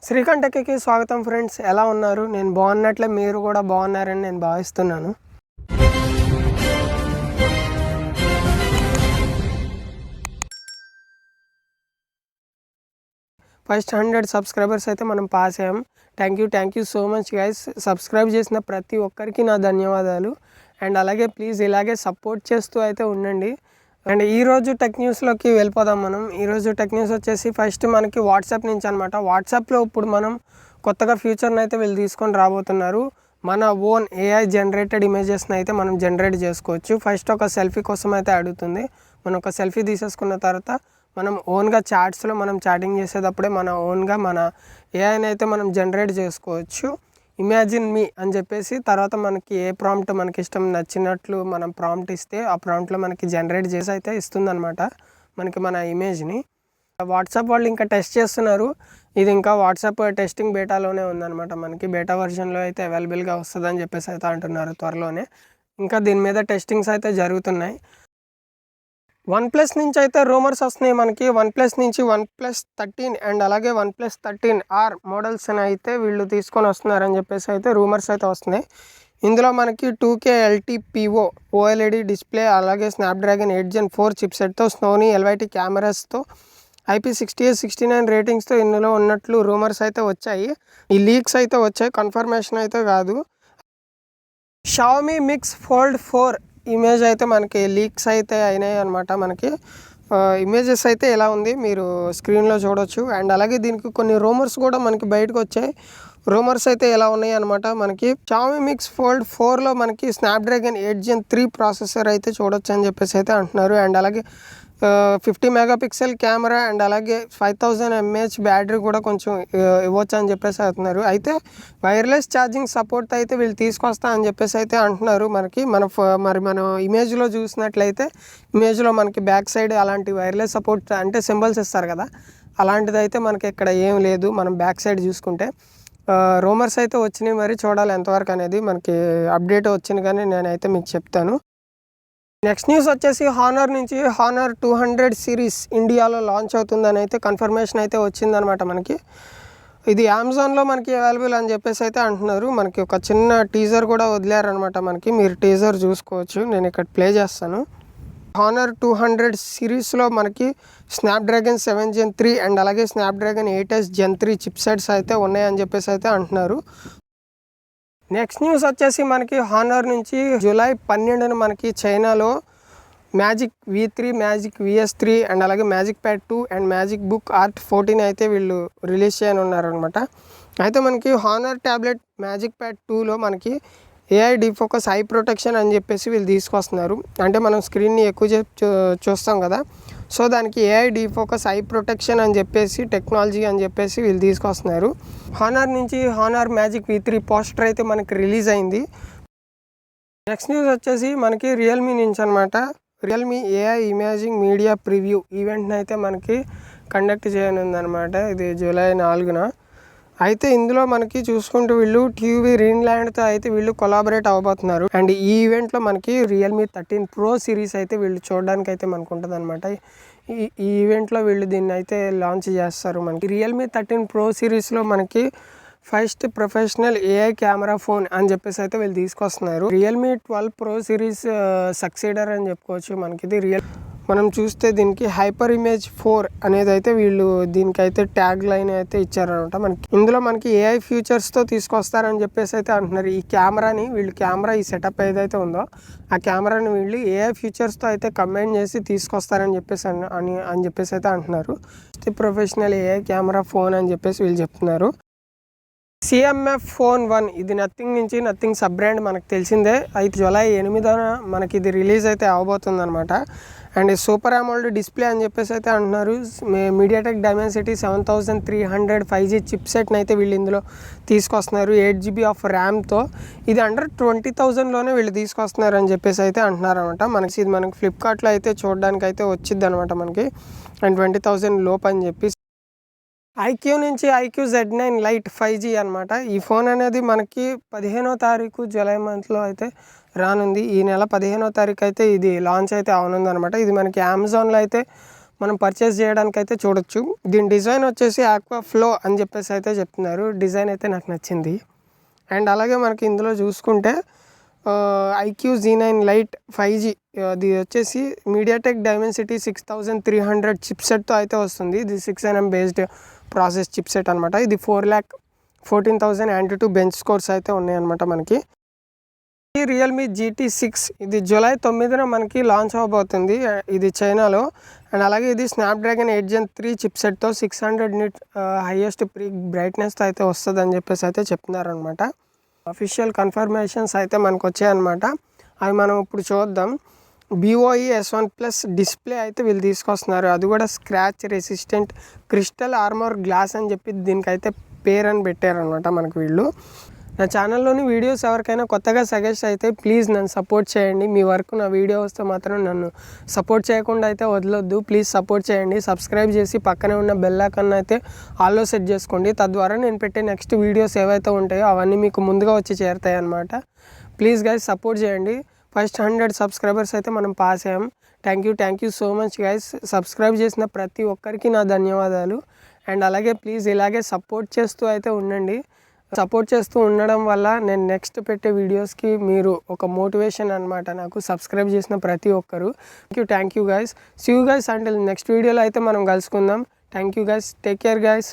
శ్రీకాంత్ టెక్కి స్వాగతం ఫ్రెండ్స్. ఎలా ఉన్నారు? నేను బాగున్నట్లే మీరు కూడా బాగున్నారని నేను భావిస్తున్నాను. ఫస్ట్ 100 సబ్స్క్రైబర్స్ అయితే మనం పాస్ అయ్యాం. Thank you so much guys. Subscribe చేసిన ప్రతి ఒక్కరికి నా ధన్యవాదాలు. అండ్ అలాగే ప్లీజ్ ఇలాగే సపోర్ట్ చేస్తూ అయితే ఉండండి. అండ్ ఈరోజు టెక్ న్యూస్లోకి వెళ్ళిపోదాం మనం. ఈరోజు టెక్ న్యూస్ వచ్చేసి ఫస్ట్ మనకి వాట్సాప్ నుంచి అనమాట. వాట్సాప్లో ఇప్పుడు మనం కొత్తగా ఫ్యూచర్ని అయితే వీళ్ళు తీసుకొని రాబోతున్నారు. మన ఓన్ ఏఐ జనరేటెడ్ ఇమేజెస్ని అయితే మనం జనరేట్ చేసుకోవచ్చు. ఫస్ట్ ఒక సెల్ఫీ కోసం అయితే అడుగుతుంది. మనం ఒక సెల్ఫీ తీసేసుకున్న తర్వాత మనం ఓన్గా చాట్స్లో మనం చాటింగ్ చేసేటప్పుడే మన ఓన్గా మన ఏఐని అయితే మనం జనరేట్ చేసుకోవచ్చు. ఇమాజిన్ మీ అని చెప్పేసి తర్వాత మనకి ఏ ప్రాంప్ట్ మనకి ఇష్టం నచ్చినట్లు మనం ప్రాంప్ట్ ఇస్తే ఆ ప్రాంప్ట్లో మనకి జనరేట్ చేసి అయితే ఇస్తుందన్నమాట మనకి మన ఇమేజ్ని. వాట్సాప్ వాళ్ళు ఇంకా టెస్ట్ చేస్తున్నారు. ఇది ఇంకా వాట్సాప్ టెస్టింగ్ బేటాలోనే ఉందన్నమాట. మనకి బేటా వర్షన్లో అయితే అవైలబుల్గా వస్తుందని చెప్పేసి అయితే అంటున్నారు త్వరలోనే. ఇంకా దీని మీద టెస్టింగ్స్ అయితే జరుగుతున్నాయి. OnePlus నుంచి అయితే రూమర్స్ వస్తున్నాయి మనకి. OnePlus నుంచి OnePlus 13 అండ్ అలాగే OnePlus 13R మోడల్స్ అని అయితే వీళ్ళు తీసుకొని వస్తున్నారని చెప్పేసి అయితే రూమర్స్ అయితే వస్తున్నాయి. ఇందులో మనకి 2K LTPO OLED డిస్ప్లే అలాగే స్నాప్డ్రాగన్ 8 Gen 4 చిప్సెట్తో సోనీ LYT కెమెరాస్తో IP68-69 రేటింగ్స్తో ఇందులో ఉన్నట్లు రూమర్స్ అయితే వచ్చాయి. ఈ లీక్స్ అయితే వచ్చాయి, కన్ఫర్మేషన్ అయితే కాదు. Xiaomi Mix Fold 4 ఇమేజ్ అయితే మనకి లీక్స్ అయితే అయినాయి అనమాట. మనకి ఇమేజెస్ అయితే ఎలా ఉంది మీరు స్క్రీన్లో చూడొచ్చు. అండ్ అలాగే దీనికి కొన్ని రూమర్స్ కూడా మనకి బయటకు వచ్చాయి. రూమర్స్ అయితే ఎలా ఉన్నాయి అనమాట. మనకి Xiaomi Mix Fold 4లో మనకి స్నాప్డ్రాగన్ 8 Gen 3 ప్రాసెసర్ అయితే చూడొచ్చు అని చెప్పేసి అయితే అంటున్నారు. అండ్ అలాగే 50 మెగాపిక్సెల్ కెమెరా అండ్ అలాగే 5000 mAh బ్యాటరీ కూడా కొంచెం ఇవ్వచ్చు అని చెప్పేసి అంటున్నారు. అయితే వైర్లెస్ ఛార్జింగ్ సపోర్ట్ అయితే వీళ్ళు తీసుకొస్తా అని చెప్పేసి అయితే అంటున్నారు. మనకి మనం ఇమేజ్లో చూసినట్లయితే ఇమేజ్లో మనకి బ్యాక్ సైడ్ అలాంటి వైర్లెస్ సపోర్ట్ అంటే సింబల్స్ ఇస్తారు కదా, అలాంటిది అయితే మనకి ఇక్కడ ఏం లేదు. మనం బ్యాక్ సైడ్ చూసుకుంటే రూమర్స్ అయితే వచ్చినాయి, మరి చూడాలి ఎంతవరకు అనేది. మనకి అప్డేట్ వచ్చింది కానీ నేనైతే మీకు చెప్తాను. నెక్స్ట్ న్యూస్ వచ్చేసి హానర్ నుంచి హానర్ 200 సిరీస్ ఇండియాలో లాంచ్ అవుతుందని అయితే కన్ఫర్మేషన్ అయితే వచ్చిందనమాట మనకి. ఇది అమెజాన్లో మనకి అవైలబుల్ అని చెప్పేసి అయితే అంటున్నారు. మనకి ఒక చిన్న టీజర్ కూడా వదిలేరనమాట మనకి. మీరు టీజర్ చూసుకోవచ్చు, నేను ఇక్కడ ప్లే చేస్తాను. హానర్ 200 సిరీస్లో మనకి స్నాప్డ్రాగన్ 7 Gen 3 అండ్ అలాగే స్నాప్డ్రాగన్ 8S Gen 3 చిప్సెట్స్ అయితే ఉన్నాయని చెప్పేసి అయితే అంటున్నారు. నెక్స్ట్ న్యూస్ వచ్చేసి మనకి హానర్ నుంచి జూలై 12న మనకి చైనాలో Magic V3, Magic VS3 and అలాగే Magic Pad 2 and Magic Book Art 14 అయితే వీళ్ళు రిలీజ్ చేయనున్నారనమాట. అయితే మనకి హానర్ ట్యాబ్లెట్ మ్యాజిక్ ప్యాడ్ 2లో మనకి AI డీఫోకస్ ఐ ప్రొటెక్షన్ అని చెప్పేసి వీళ్ళు తీసుకొస్తున్నారు. అంటే మనం స్క్రీన్ని ఎక్కువ చూస్తాం కదా, సో దానికి AI డీఫోకస్ ఐ ప్రొటెక్షన్ అని చెప్పేసి టెక్నాలజీ అని చెప్పేసి వీళ్ళు తీసుకొస్తున్నారు. హానర్ నుంచి హానర్ మ్యాజిక్ V3 పోస్టర్ అయితే మనకి రిలీజ్ అయింది. నెక్స్ట్ న్యూస్ వచ్చేసి మనకి రియల్మీ నుంచి అనమాట. Realme AI imaging media preview ఈవెంట్ని అయితే మనకి కండక్ట్ చేయనుందనమాట. ఇది జూలై 4న. అయితే ఇందులో మనకి చూసుకుంటూ వీళ్ళు టీవీ గ్రీన్లాండ్తో అయితే వీళ్ళు కొలాబరేట్ అవ్వబోతున్నారు. అండ్ ఈ ఈవెంట్లో మనకి రియల్మీ 13 Pro సిరీస్ అయితే వీళ్ళు చూడడానికి అయితే మనకు ఉంటుంది అనమాట. ఈ ఈవెంట్లో వీళ్ళు దీన్ని అయితే లాంచ్ చేస్తారు. మనకి రియల్మీ 13 Pro సిరీస్లో మనకి first professional AI camera phone అని చెప్పేసి అయితే వీళ్ళు తీసుకొస్తున్నారు. రియల్మీ 12 Pro సిరీస్ సక్సీడర్ అని చెప్పుకోవచ్చు. మనకి ఇది మనం చూస్తే దీనికి హైపర్ ఇమేజ్ 4 అనేది అయితే వీళ్ళు దీనికైతే ట్యాగ్ లైన్ అయితే ఇచ్చారనమాట. మనకి ఇందులో మనకి AI ఫీచర్స్తో తీసుకొస్తారని చెప్పేసి అయితే అంటున్నారు. ఈ కెమెరాని వీళ్ళు ఈ సెటప్ ఏదైతే ఉందో ఆ కెమెరాని వీళ్ళు AI ఫీచర్స్తో అయితే కంబైన్ చేసి తీసుకొస్తారని చెప్పేసి అని చెప్పేసి అయితే అంటున్నారు. ప్రొఫెషనల్ AI కెమెరా ఫోన్ అని చెప్పేసి వీళ్ళు చెప్తున్నారు. CMF Phone 1 ఇది నథింగ్ సబ్ బ్రాండ్ మనకు తెలిసిందే. అయితే జూలై 8న మనకి ఇది రిలీజ్ అయితే అవబోతుంది అనమాట. అండ్ సూపర్ AMOLED డిస్ప్లే అని చెప్పేసి అయితే అంటున్నారు. మీడియాటెక్ డైమెన్సిటీ 7300 5G చిప్సెట్ని అయితే వీళ్ళు ఇందులో తీసుకొస్తున్నారు 8GB ఆఫ్ ర్యామ్తో. ఇది అండర్ 20,000లోనే వీళ్ళు తీసుకొస్తున్నారు అని చెప్పేసి అయితే అంటున్నారు అనమాట. ఇది మనకి ఫ్లిప్కార్ట్లో అయితే చూడడానికి అయితే వచ్చింది అనమాట మనకి. అండ్ 20,000 లోపు అని చెప్పి IQ నుంచి IQ Z9 Lite 5G అనమాట. ఈ ఫోన్ అనేది మనకి 15వ తారీఖు జూలై మంత్లో అయితే రానుంది. ఈ నెల 15వ తారీఖు అయితే ఇది లాంచ్ అయితే అవనుంది అనమాట. ఇది మనకి అమెజాన్లో అయితే మనం పర్చేస్ చేయడానికి అయితే చూడొచ్చు. దీని డిజైన్ వచ్చేసి ఆక్వా ఫ్లో అని చెప్పేసి అయితే చెప్తున్నారు. డిజైన్ అయితే నాకు నచ్చింది. అండ్ అలాగే మనకి ఇందులో చూసుకుంటే ఐక్యూ Z9 లైట్ 5G అది వచ్చేసి మీడియాటెక్ డైమెన్సిటీ 6300 చిప్సెట్తో అయితే వస్తుంది. ఇది 6nm బేస్డ్ ప్రాసెస్ చిప్సెట్ అనమాట. ఇది 4,14,000 Antutu బెంచ్ స్కోర్స్ అయితే ఉన్నాయన్నమాట మనకి. ఈ రియల్మీ GT6 ఇది జూలై 9న మనకి లాంచ్ అవబోతుంది ఇది చైనాలో. అండ్ అలాగే ఇది స్నాప్డ్రాగన్ 8 Gen 3 చిప్సెట్తో 600 nit హైయెస్ట్ ప్రీ బ్రైట్నెస్తో అయితే వస్తుంది అని చెప్పేసి అయితే చెప్తున్నారనమాట. అఫీషియల్ కన్ఫర్మేషన్స్ అయితే మనకు వచ్చాయన్నమాట. అవి మనం ఇప్పుడు చూద్దాం. BOE S1+ డిస్ప్లే అయితే వీళ్ళు తీసుకొస్తున్నారు. అది కూడా scratch resistant crystal armour glass అని చెప్పి దీనికైతే పేరు అని పెట్టారనమాట మనకు వీళ్ళు. నా ఛానల్లోని వీడియోస్ ఎవరికైనా కొత్తగా సజెస్ట్ అయితే ప్లీజ్ నన్ను సపోర్ట్ చేయండి. మీ వరకు నా వీడియో వస్తే మాత్రం నన్ను సపోర్ట్ చేయకుండా అయితే వదలొద్దు. ప్లీజ్ సపోర్ట్ చేయండి. సబ్స్క్రైబ్ చేసి పక్కనే ఉన్న బెల్ ఐకాన్ అయితే ఆల్లో సెట్ చేసుకోండి. తద్వారా నేను పెట్టే నెక్స్ట్ వీడియోస్ ఏవైతే ఉంటాయో అవన్నీ మీకు ముందుగా వచ్చి చేరుతాయి అన్నమాట. ప్లీజ్ గైస్ సపోర్ట్ చేయండి. ఫస్ట్ 100 సబ్స్క్రైబర్స్ అయితే మనం పాస్ అయ్యాం. Thank you so much guys. Subscribe చేసిన ప్రతి ఒక్కరికి నా ధన్యవాదాలు. అండ్ అలాగే ప్లీజ్ ఇలాగే సపోర్ట్ చేస్తూ అయితే ఉండండి. సపోర్ట్ చేస్తూ ఉండడం వల్ల నేను నెక్స్ట్ పెట్టే వీడియోస్కి మీరు ఒక మోటివేషన్ అనమాట నాకు. సబ్స్క్రైబ్ చేసిన ప్రతి ఒక్కరు thank you guys. See you guys until next వీడియోలో అయితే మనం కలుసుకుందాం. Thank you guys. Take care guys.